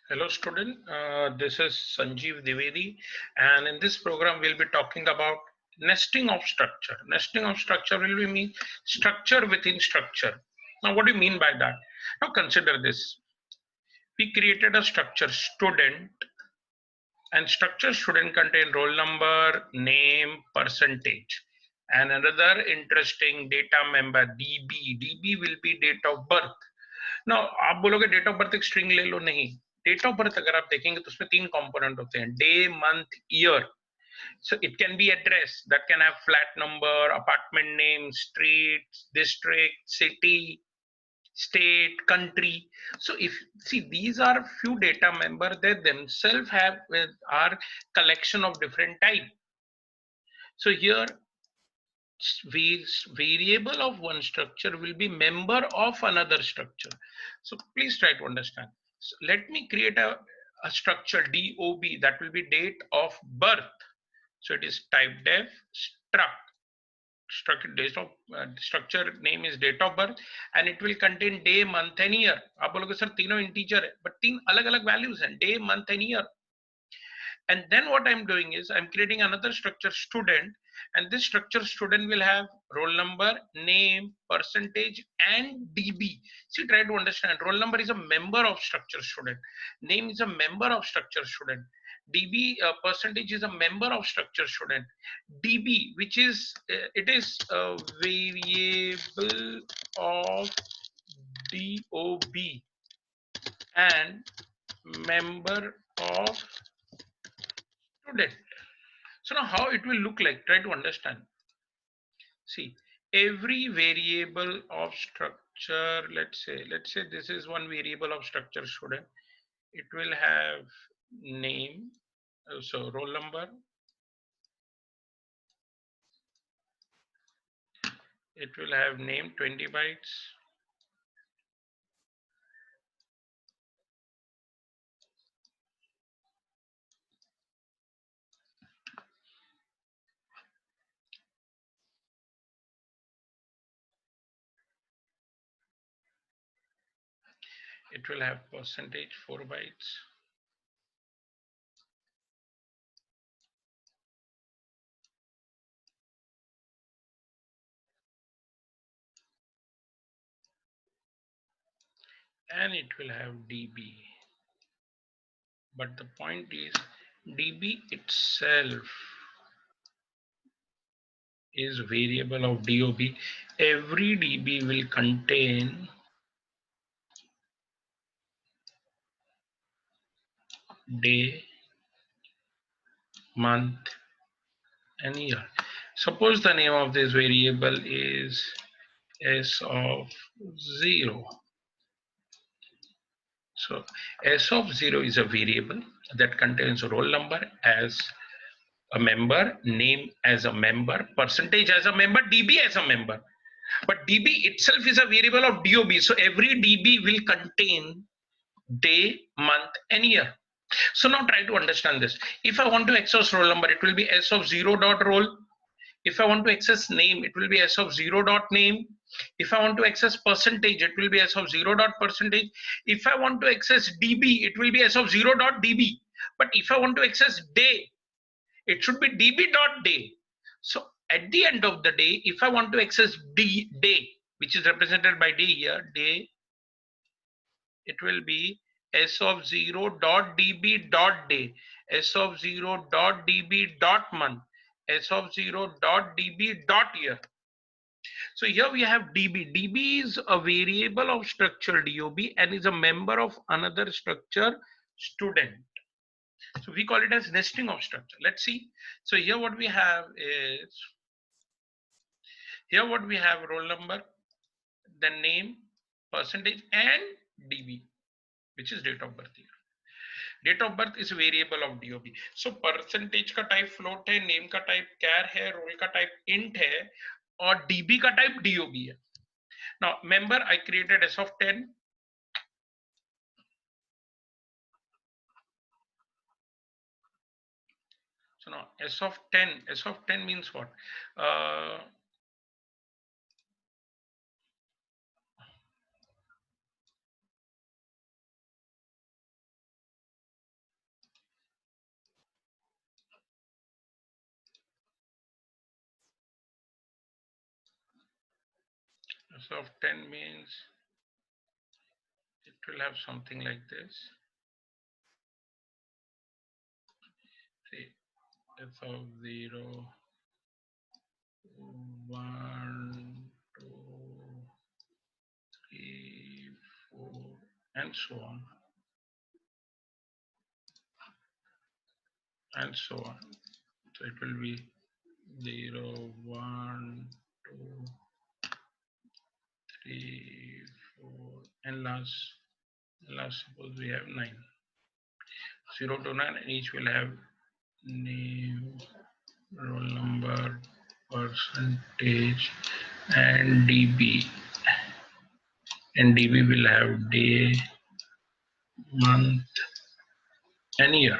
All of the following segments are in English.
Hello student, this is Sanjeev Dwivedi, and in this program we'll be talking about nesting of structure. Nesting of structure will be mean structure within structure. Now what do you mean by that? Now consider this. We created a structure student, and structure shouldn't contain roll number, name, percentage. And another interesting data member DB. DB will be date of birth. ना आप बोलोगे date of birth एक string ले लो, नहीं। Date of birth अगर आप देखेंगे तो उसमें तीन कंपोनेंट होते हैं, day month year. So it can be address that can have flat number, apartment name, street, district, city, state, country. So if see, these are few data member, they themselves have are collection of different type. So here variable of one structure will be member of another structure. So please try to understand. So let me create a structure DOB, that will be date of birth. So it is type def structure name is date of birth, and it will contain day, month and year. आप बोलोगे sir तीनों integer है, but तीन अलग अलग values हैं, day, month and year. And then what I'm doing is I'm creating another structure student, and this structure student will have roll number, name, percentage and DB. See, try to understand. Roll number is a member of structure student, name is a member of structure student, DB percentage is a member of structure student, DB which is it is a variable of DOB and member of student. So now how it will look like, try to understand. See, every variable of structure, let's say this is one variable of structure student. It will have name, so roll number, it will have name 20 bytes, it will have percentage 4 bytes, and it will have DB. But the point is DB itself is variable of DOB. Every DB will contain day, month and year. Suppose the name of this variable is s of 0. So s of 0 is a variable that contains roll number as a member, name as a member, percentage as a member, DB as a member. But DB itself is a variable of DOB. So every DB will contain day, month and year. So now try to understand this. If I want to access roll number, it will be s of 0 dot roll. If I want to access name, it will be s of 0 dot name. If I want to access percentage, it will be s of 0 dot percentage. If I want to access DB, it will be s of 0 dot DB. But if I want to access day, it should be DB dot day. So at the end of the day, if I want to access day, which is represented by day here, day, it will be s of 0 dot db dot day, s of 0 dot db dot month, s of 0 dot db dot year. So here we have db. Db is a variable of structure DOB and is a member of another structure student. So we call it as nesting of structure. Let's see. So here what we have is, here what we have roll number, the name, percentage and DB, which is date of birth here. Date of birth is variable of DOB. So percentage का type float है, name का type char है, roll का type int है और DB का type DOB है. Now member I created as of 10. So now s of 10 means what? f of 10 means it will have something like this. See, f of 0, 1, 2, 3, 4, and so on, and so on. So it will be 0, 1, 2, 3, 4, and last suppose we have 9. 0 to 9, and each will have name, roll number, percentage, and dB. And dB will have day, month, and year.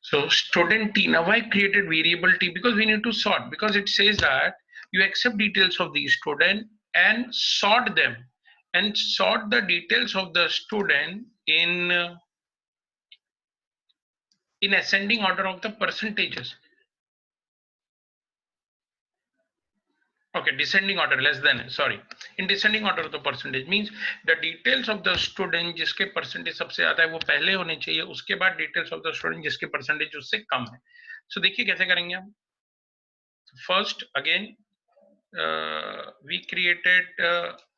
So student T, now I created variable T because we need to sort, because it says that you accept details of the student and sort them, and sort the details of the student in ascending order of the percentages. Okay, descending order, less than, sorry, in descending order of the percentage means the details of the student जिसके percentage सबसे ज्यादा है वो पहले होने चाहिए, उसके बाद details of the student जिसके percentage उससे कम है. So देखिए कैसे करेंगे हम. First again we created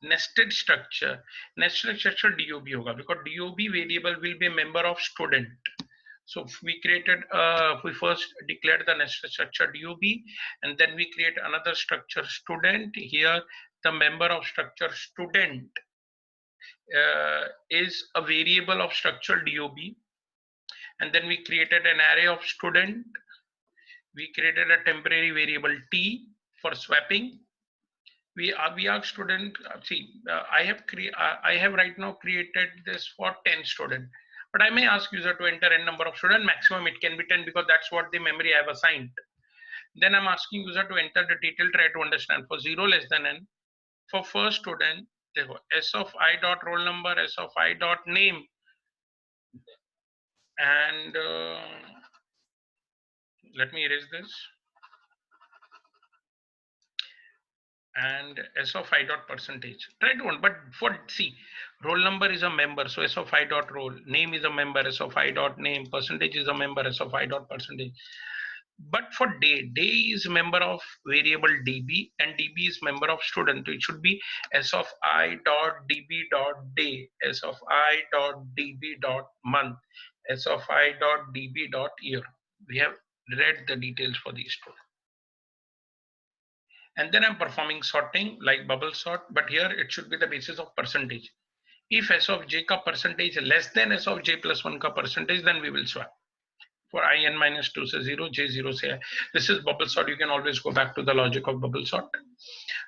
nested structure. Nested structure DOB होगा because DOB variable will be a member of student. So we created, we first declared the nested structure DOB, and then we create another structure student. Here, the member of structure student is a variable of structure DOB, and then we created an array of student. We created a temporary variable T for swapping. We ask student. I have right now created this for 10 student. But I may ask user to enter n number of students. Maximum it can be 10 because that's what the memory I have assigned. Then I'm asking user to enter the detail, try to understand. For 0 less than n, for first student, s of I dot roll number, s of I dot name, and let me erase this. And s of I dot percentage. Try to one, but for see, roll number is a member, so s of I dot roll, name is a member, s of I dot name, percentage is a member, s of I dot percentage. But for day is member of variable db, and db is member of student. So it should be s of I dot db dot day, s of I dot db dot month, s of I dot db dot year. We have read the details for these two. And then I'm performing sorting like bubble sort, but here it should be the basis of percentage. If s of j ka percentage less than s of j plus 1 ka percentage, then we will swap. For I n minus 2 say 0, j 0 say I. This is bubble sort. You can always go back to the logic of bubble sort.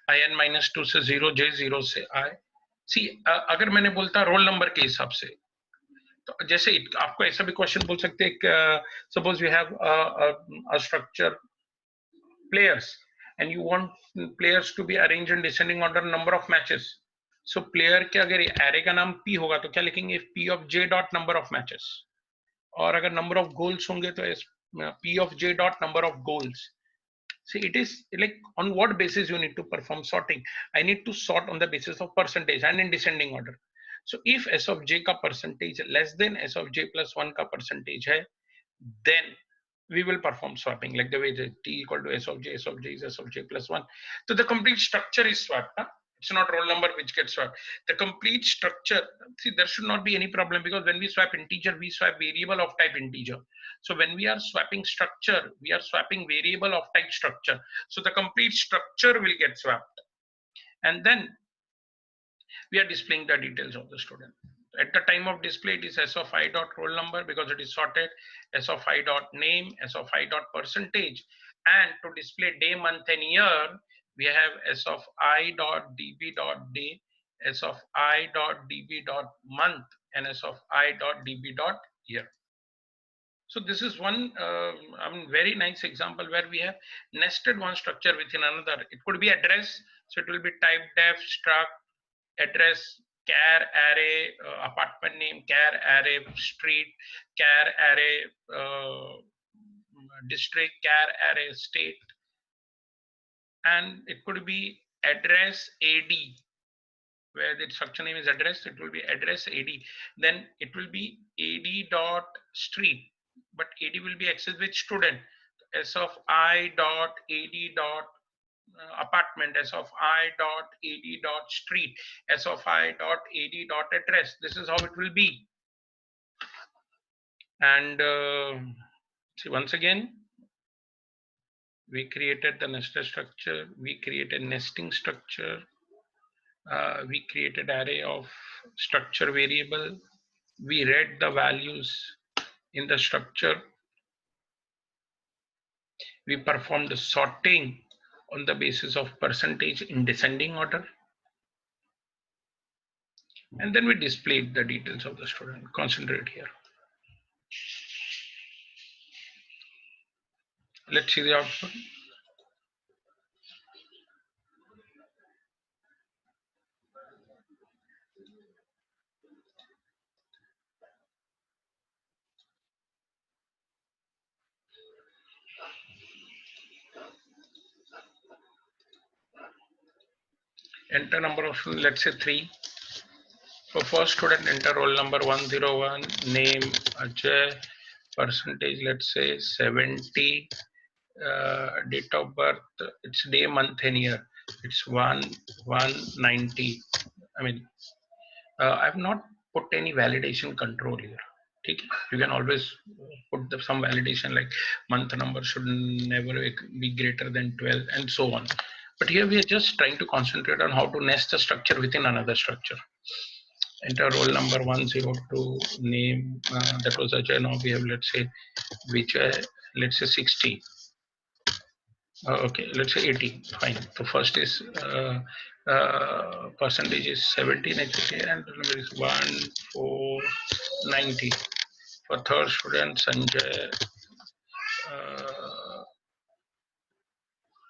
I n minus 2 say 0, j 0 say I. See, अगर मैंने बोलता roll number के हिसाब से, तो जैसे आपको ऐसा भी क्वेश्चन बोल सकते हैं, suppose you have a structure players and you want players to be arranged in descending order number of matches. So player के अगर array का नाम P होगा तो क्या लिखेंगे, P of J dot number of matches. और अगर number of goals होंगे तो P of J dot number of goals. See, it is like on what basis you need to perform sorting. I need to sort on the basis of percentage and in descending order. So if S of J का percentage less than S of J plus 1 का percentage है, then we will perform swapping like the way the T equal to S of J is S of J plus 1. So the complete structure is swapped. Huh? It's not roll number which gets swapped. The complete structure, see, there should not be any problem because when we swap integer, we swap variable of type integer. So when we are swapping structure, we are swapping variable of type structure. So the complete structure will get swapped. And then we are displaying the details of the student. At the time of display, it is s of I dot roll number because it is sorted, s of I dot name, s of I dot percentage. And to display day, month, and year, we have s of I dot db dot day, s of I dot db dot month, and s of I dot db dot year. So this is one very nice example where we have nested one structure within another. It could be address, so it will be type def struct address char array apartment name, char array street, char array district, char array state, and it could be address AD, where the structure name is address, it will be address AD. Then it will be AD dot street, but AD will be accessed with student. S of I dot AD dot apartment, S of I dot AD dot street, S of I dot AD dot address. This is how it will be. And see, once again, we created the nested structure, we created nesting structure, we created array of structure variable, we read the values in the structure, we performed the sorting on the basis of percentage in descending order, and then we displayed the details of the student. Concentrate here. Let's see the output. Enter number of students, let's say 3. For first student, enter roll number 101, name Ajay, percentage, let's say 70, date of birth, it's day, month, and year. It's 1/1/90. I mean, I've not put any validation control here. Okay? You can always put some validation like month number should never be greater than 12 and so on. But here we are just trying to concentrate on how to nest the structure within another structure. Enter roll number 102, name, that was Ajay. Now we have, let's say, Vijay, let's say 60. Okay, let's say 80. Fine. So first is percentage is 17 actually, and the number is 1,490. For third student, Sanjay.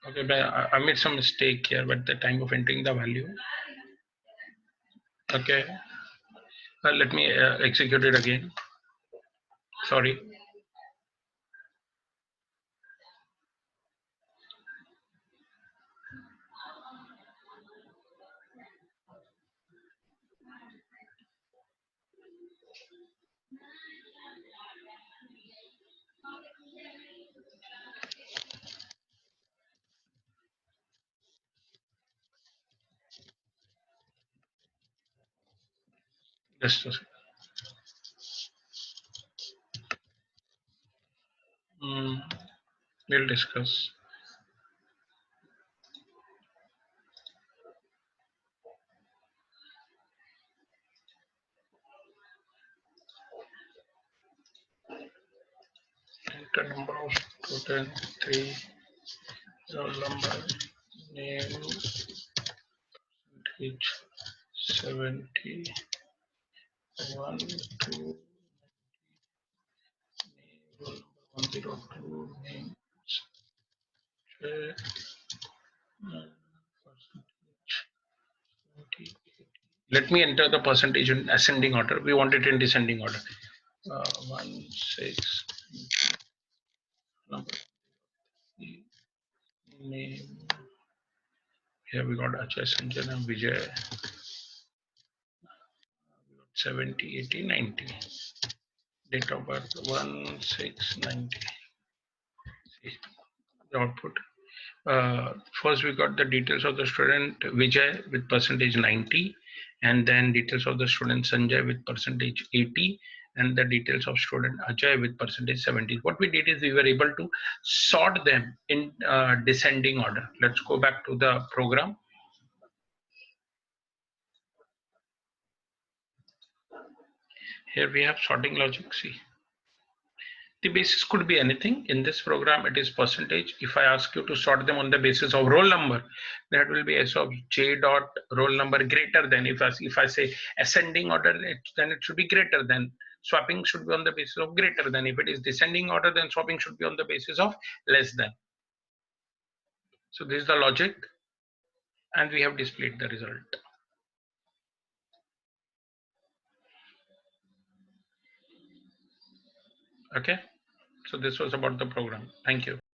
Okay, but I made some mistake here at the time of entering the value. Okay, let me execute it again. Sorry. Just a second. We'll discuss. Enter number of student 3, roll number, name, age 70, 1, 2, roll number 102, name, let me enter the percentage in ascending order. We want it in descending order. 1, 6, number, name. Here we got Ajay, Sanjana, Vijay. 70, 80, 90. Date of birth 1690. See the output. First we got the details of the student Vijay with percentage 90, and then details of the student Sanjay with percentage 80, and the details of student Ajay with percentage 70. What we did is we were able to sort them in descending order. Let's go back to the program. Here we have sorting logic. See, the basis could be anything. In this program, it is percentage. If I ask you to sort them on the basis of roll number, that will be S of J dot roll number greater than. If I say ascending order, then it should be greater than. Swapping should be on the basis of greater than. If it is descending order, then swapping should be on the basis of less than. So this is the logic, and we have displayed the result. Okay. So this was about the program. Thank you.